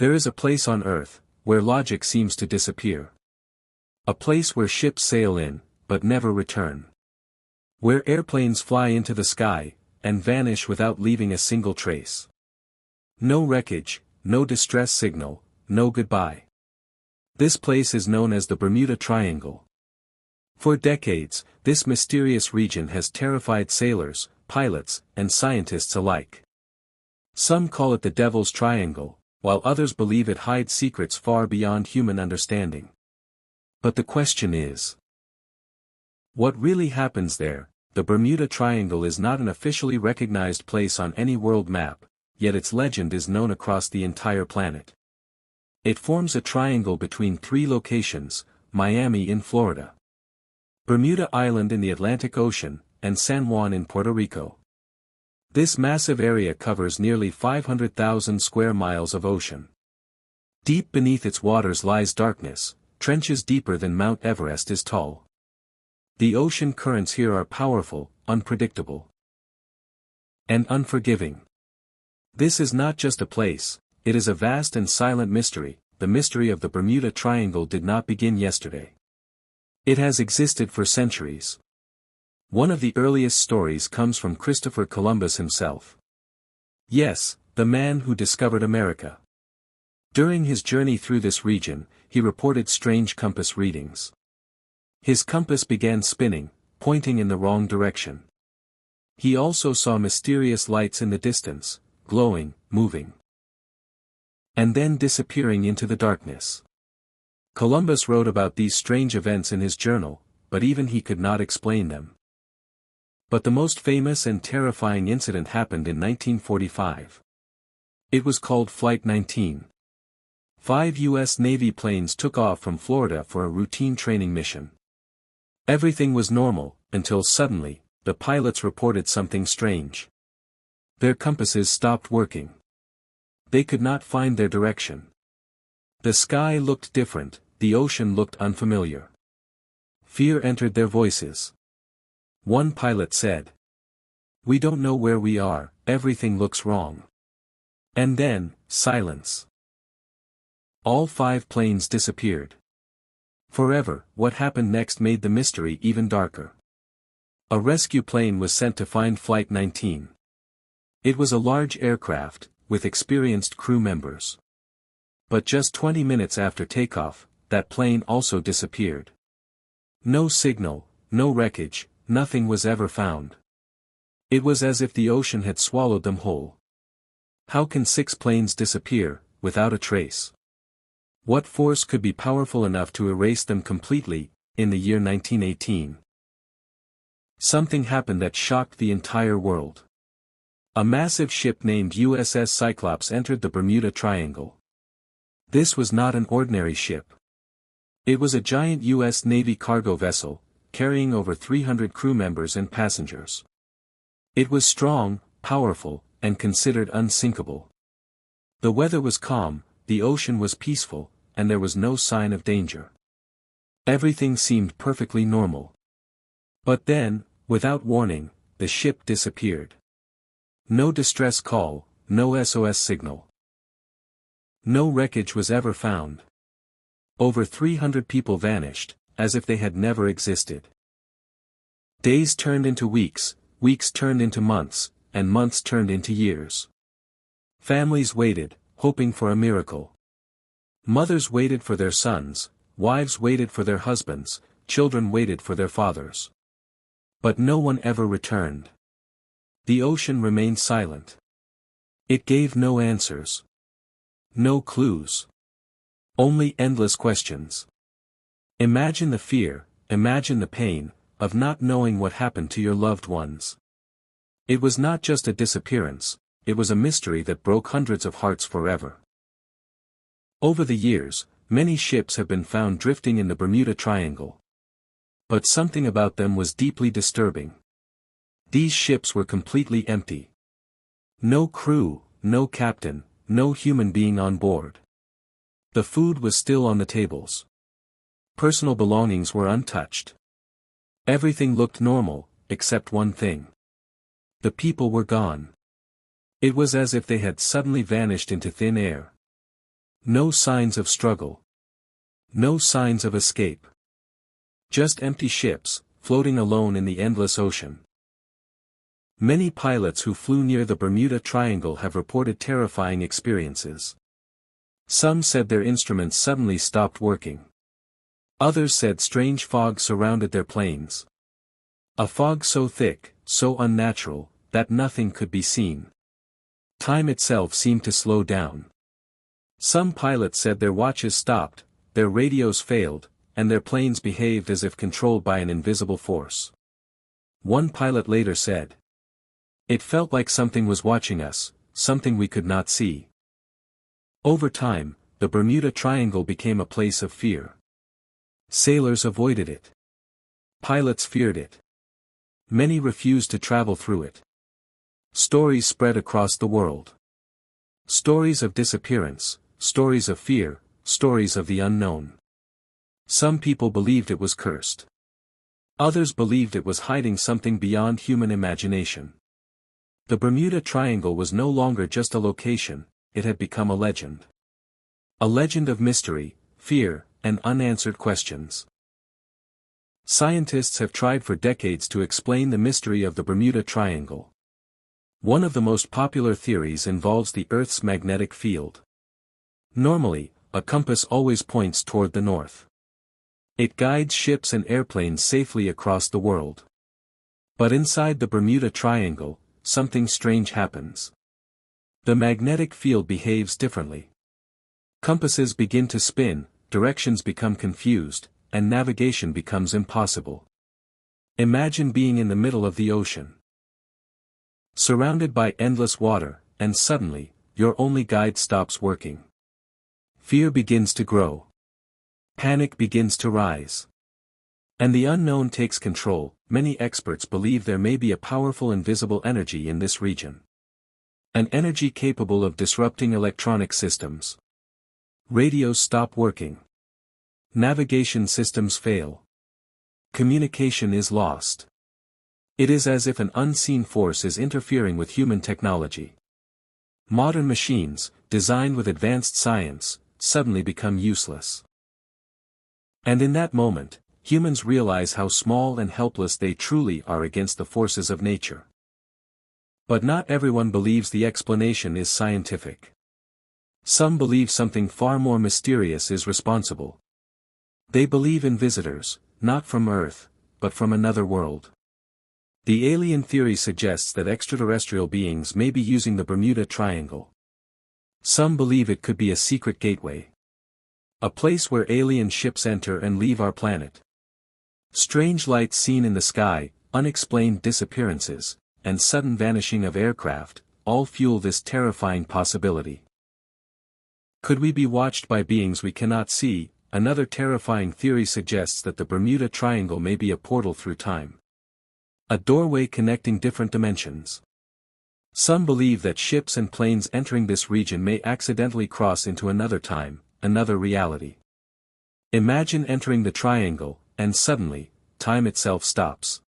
There is a place on Earth, where logic seems to disappear. A place where ships sail in, but never return. Where airplanes fly into the sky, and vanish without leaving a single trace. No wreckage, no distress signal, no goodbye. This place is known as the Bermuda Triangle. For decades, this mysterious region has terrified sailors, pilots, and scientists alike. Some call it the Devil's Triangle, while others believe it hides secrets far beyond human understanding. But the question is, what really happens there? The Bermuda Triangle is not an officially recognized place on any world map, yet its legend is known across the entire planet. It forms a triangle between three locations: Miami in Florida, Bermuda Island in the Atlantic Ocean, and San Juan in Puerto Rico. This massive area covers nearly 500,000 square miles of ocean. Deep beneath its waters lies darkness, trenches deeper than Mount Everest is tall. The ocean currents here are powerful, unpredictable, and unforgiving. This is not just a place, it is a vast and silent mystery. The mystery of the Bermuda Triangle did not begin yesterday. It has existed for centuries. One of the earliest stories comes from Christopher Columbus himself. Yes, the man who discovered America. During his journey through this region, he reported strange compass readings. His compass began spinning, pointing in the wrong direction. He also saw mysterious lights in the distance, glowing, moving, and then disappearing into the darkness. Columbus wrote about these strange events in his journal, but even he could not explain them. But the most famous and terrifying incident happened in 1945. It was called Flight 19. 5 U.S. Navy planes took off from Florida for a routine training mission. Everything was normal, until suddenly, the pilots reported something strange. Their compasses stopped working. They could not find their direction. The sky looked different, the ocean looked unfamiliar. Fear entered their voices. One pilot said, "We don't know where we are, everything looks wrong." And then, silence. All 5 planes disappeared. Forever. What happened next made the mystery even darker. A rescue plane was sent to find Flight 19. It was a large aircraft, with experienced crew members. But just 20 minutes after takeoff, that plane also disappeared. No signal, no wreckage, nothing was ever found. It was as if the ocean had swallowed them whole. How can 6 planes disappear, without a trace? What force could be powerful enough to erase them completely? In the year 1918, something happened that shocked the entire world. A massive ship named USS Cyclops entered the Bermuda Triangle. This was not an ordinary ship. It was a giant U.S. Navy cargo vessel, carrying over 300 crew members and passengers. It was strong, powerful, and considered unsinkable. The weather was calm, the ocean was peaceful, and there was no sign of danger. Everything seemed perfectly normal. But then, without warning, the ship disappeared. No distress call, no SOS signal. No wreckage was ever found. Over 300 people vanished, as if they had never existed. Days turned into weeks, weeks turned into months, and months turned into years. Families waited, hoping for a miracle. Mothers waited for their sons, wives waited for their husbands, children waited for their fathers. But no one ever returned. The ocean remained silent. It gave no answers. No clues. Only endless questions. Imagine the fear, imagine the pain, of not knowing what happened to your loved ones. It was not just a disappearance, it was a mystery that broke hundreds of hearts forever. Over the years, many ships have been found drifting in the Bermuda Triangle. But something about them was deeply disturbing. These ships were completely empty. No crew, no captain, no human being on board. The food was still on the tables. Personal belongings were untouched. Everything looked normal, except one thing. The people were gone. It was as if they had suddenly vanished into thin air. No signs of struggle. No signs of escape. Just empty ships, floating alone in the endless ocean. Many pilots who flew near the Bermuda Triangle have reported terrifying experiences. Some said their instruments suddenly stopped working. Others said strange fog surrounded their planes. A fog so thick, so unnatural, that nothing could be seen. Time itself seemed to slow down. Some pilots said their watches stopped, their radios failed, and their planes behaved as if controlled by an invisible force. One pilot later said, "It felt like something was watching us, something we could not see." Over time, the Bermuda Triangle became a place of fear. Sailors avoided it. Pilots feared it. Many refused to travel through it. Stories spread across the world. Stories of disappearance, stories of fear, stories of the unknown. Some people believed it was cursed. Others believed it was hiding something beyond human imagination. The Bermuda Triangle was no longer just a location, it had become a legend. A legend of mystery, fear, and unanswered questions. Scientists have tried for decades to explain the mystery of the Bermuda Triangle. One of the most popular theories involves the Earth's magnetic field. Normally, a compass always points toward the north. It guides ships and airplanes safely across the world. But inside the Bermuda Triangle, something strange happens. The magnetic field behaves differently. Compasses begin to spin, directions become confused, and navigation becomes impossible. Imagine being in the middle of the ocean, surrounded by endless water, and suddenly, your only guide stops working. Fear begins to grow. Panic begins to rise. And the unknown takes control. Many experts believe there may be a powerful invisible energy in this region. An energy capable of disrupting electronic systems. Radios stop working. Navigation systems fail. Communication is lost. It is as if an unseen force is interfering with human technology. Modern machines, designed with advanced science, suddenly become useless. And in that moment, humans realize how small and helpless they truly are against the forces of nature. But not everyone believes the explanation is scientific. Some believe something far more mysterious is responsible. They believe in visitors, not from Earth, but from another world. The alien theory suggests that extraterrestrial beings may be using the Bermuda Triangle. Some believe it could be a secret gateway. A place where alien ships enter and leave our planet. Strange lights seen in the sky, unexplained disappearances, and sudden vanishing of aircraft, all fuel this terrifying possibility. Could we be watched by beings we cannot see? Another terrifying theory suggests that the Bermuda Triangle may be a portal through time. A doorway connecting different dimensions. Some believe that ships and planes entering this region may accidentally cross into another time, another reality. Imagine entering the triangle, and suddenly, time itself stops.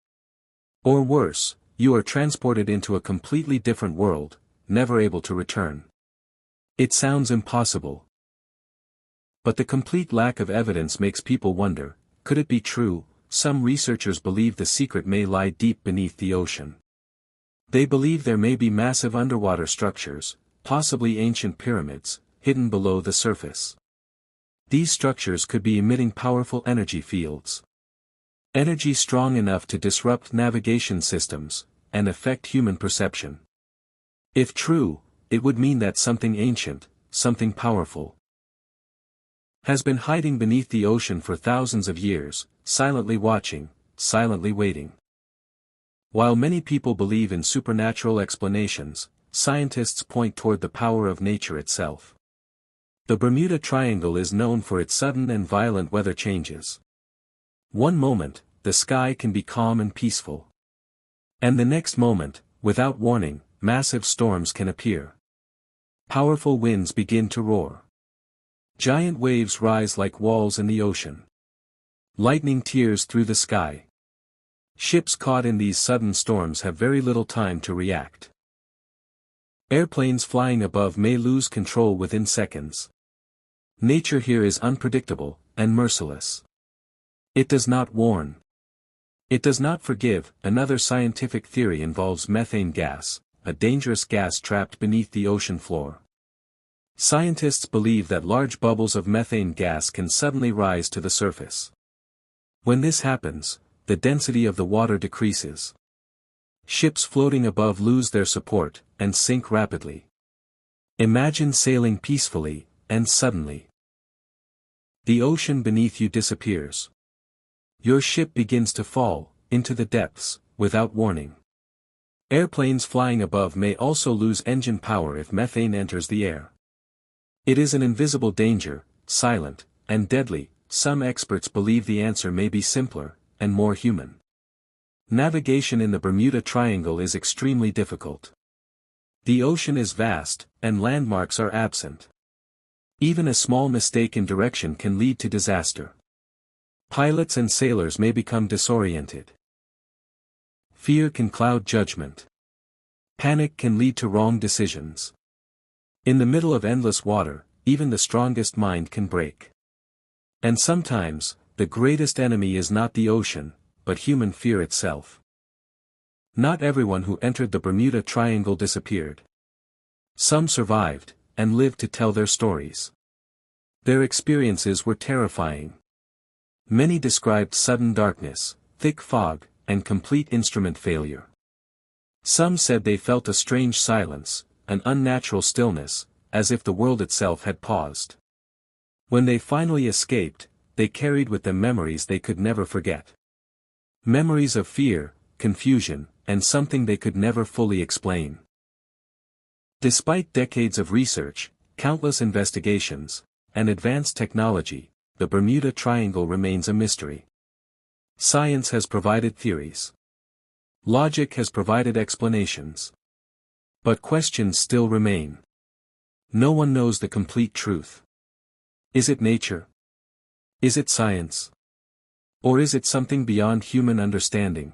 Or worse, you are transported into a completely different world, never able to return. It sounds impossible. But the complete lack of evidence makes people wonder, could it be true? Some researchers believe the secret may lie deep beneath the ocean. They believe there may be massive underwater structures, possibly ancient pyramids, hidden below the surface. These structures could be emitting powerful energy fields. Energy strong enough to disrupt navigation systems, and affect human perception. If true, it would mean that something ancient, something powerful, has been hiding beneath the ocean for thousands of years, silently watching, silently waiting. While many people believe in supernatural explanations, scientists point toward the power of nature itself. The Bermuda Triangle is known for its sudden and violent weather changes. One moment, the sky can be calm and peaceful. And the next moment, without warning, massive storms can appear. Powerful winds begin to roar. Giant waves rise like walls in the ocean. Lightning tears through the sky. Ships caught in these sudden storms have very little time to react. Airplanes flying above may lose control within seconds. Nature here is unpredictable and merciless. It does not warn. It does not forgive. Another scientific theory involves methane gas, a dangerous gas trapped beneath the ocean floor. Scientists believe that large bubbles of methane gas can suddenly rise to the surface. When this happens, the density of the water decreases. Ships floating above lose their support and sink rapidly. Imagine sailing peacefully, and suddenly, the ocean beneath you disappears. Your ship begins to fall into the depths without warning. Airplanes flying above may also lose engine power if methane enters the air. It is an invisible danger, silent and deadly. Some experts believe the answer may be simpler and more human. Navigation in the Bermuda Triangle is extremely difficult. The ocean is vast, and landmarks are absent. Even a small mistake in direction can lead to disaster. Pilots and sailors may become disoriented. Fear can cloud judgment. Panic can lead to wrong decisions. In the middle of endless water, even the strongest mind can break. And sometimes, the greatest enemy is not the ocean, but human fear itself. Not everyone who entered the Bermuda Triangle disappeared. Some survived, and lived to tell their stories. Their experiences were terrifying. Many described sudden darkness, thick fog, and complete instrument failure. Some said they felt a strange silence, an unnatural stillness, as if the world itself had paused. When they finally escaped, they carried with them memories they could never forget. Memories of fear, confusion, and something they could never fully explain. Despite decades of research, countless investigations, and advanced technology, the Bermuda Triangle remains a mystery. Science has provided theories. Logic has provided explanations. But questions still remain. No one knows the complete truth. Is it nature? Is it science? Or is it something beyond human understanding?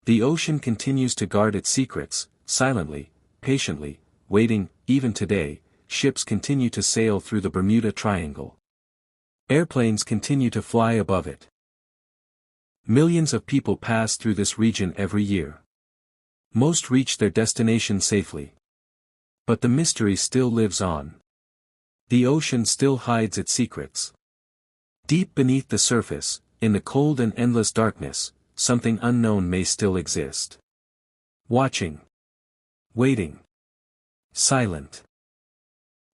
The ocean continues to guard its secrets, silently, patiently, waiting. Even today, ships continue to sail through the Bermuda Triangle. Airplanes continue to fly above it. Millions of people pass through this region every year. Most reach their destination safely. But the mystery still lives on. The ocean still hides its secrets. Deep beneath the surface, in the cold and endless darkness, something unknown may still exist. Watching. Waiting. Silent.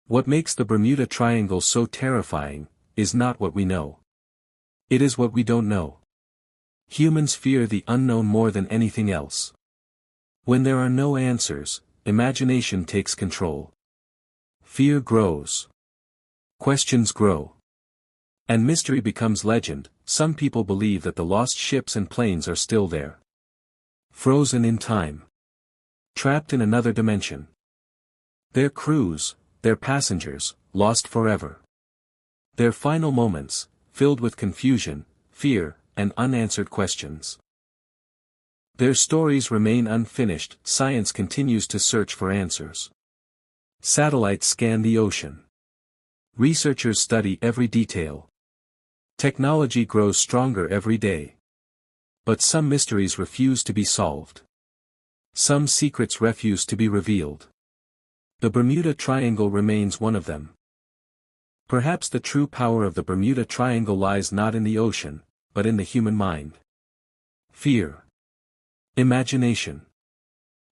What makes the Bermuda Triangle so terrifying is not what we know. It is what we don't know. Humans fear the unknown more than anything else. When there are no answers, imagination takes control. Fear grows. Questions grow. And mystery becomes legend. Some people believe that the lost ships and planes are still there. Frozen in time. Trapped in another dimension. Their crews, their passengers, lost forever. Their final moments, filled with confusion, fear, and unanswered questions. Their stories remain unfinished. Science continues to search for answers. Satellites scan the ocean. Researchers study every detail. Technology grows stronger every day. But some mysteries refuse to be solved. Some secrets refuse to be revealed. The Bermuda Triangle remains one of them. Perhaps the true power of the Bermuda Triangle lies not in the ocean, but in the human mind. Fear. Imagination.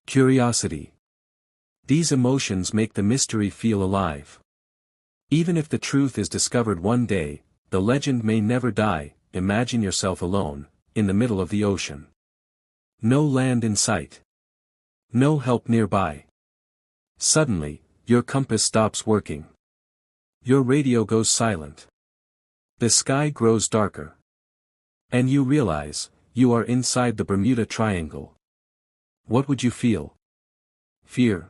Curiosity. These emotions make the mystery feel alive. Even if the truth is discovered one day, the legend may never die. Imagine yourself alone, in the middle of the ocean. No land in sight. No help nearby. Suddenly, your compass stops working. Your radio goes silent. The sky grows darker. And you realize, you are inside the Bermuda Triangle. What would you feel? Fear?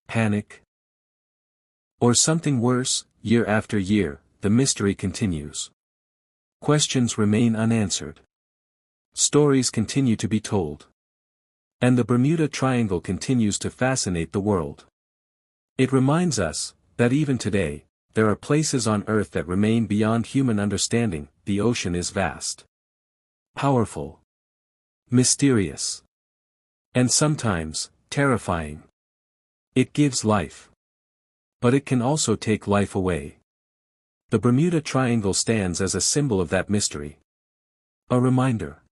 Panic? Or something worse? Year after year, the mystery continues. Questions remain unanswered. Stories continue to be told. And the Bermuda Triangle continues to fascinate the world. It reminds us, that even today, there are places on Earth that remain beyond human understanding. The ocean is vast, powerful, mysterious, and sometimes, terrifying. It gives life. But it can also take life away. The Bermuda Triangle stands as a symbol of that mystery. A reminder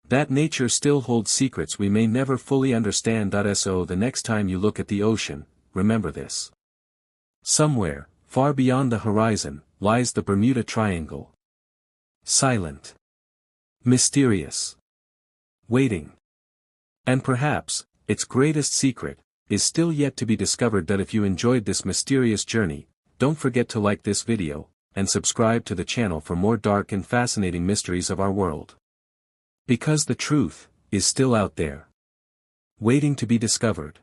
that nature still holds secrets we may never fully understand. So the next time you look at the ocean, remember this. Somewhere, far beyond the horizon, lies the Bermuda Triangle. Silent. Mysterious. Waiting. And perhaps, its greatest secret, is still yet to be discovered. If you enjoyed this mysterious journey, don't forget to like this video, and subscribe to the channel for more dark and fascinating mysteries of our world. Because the truth is still out there, waiting to be discovered.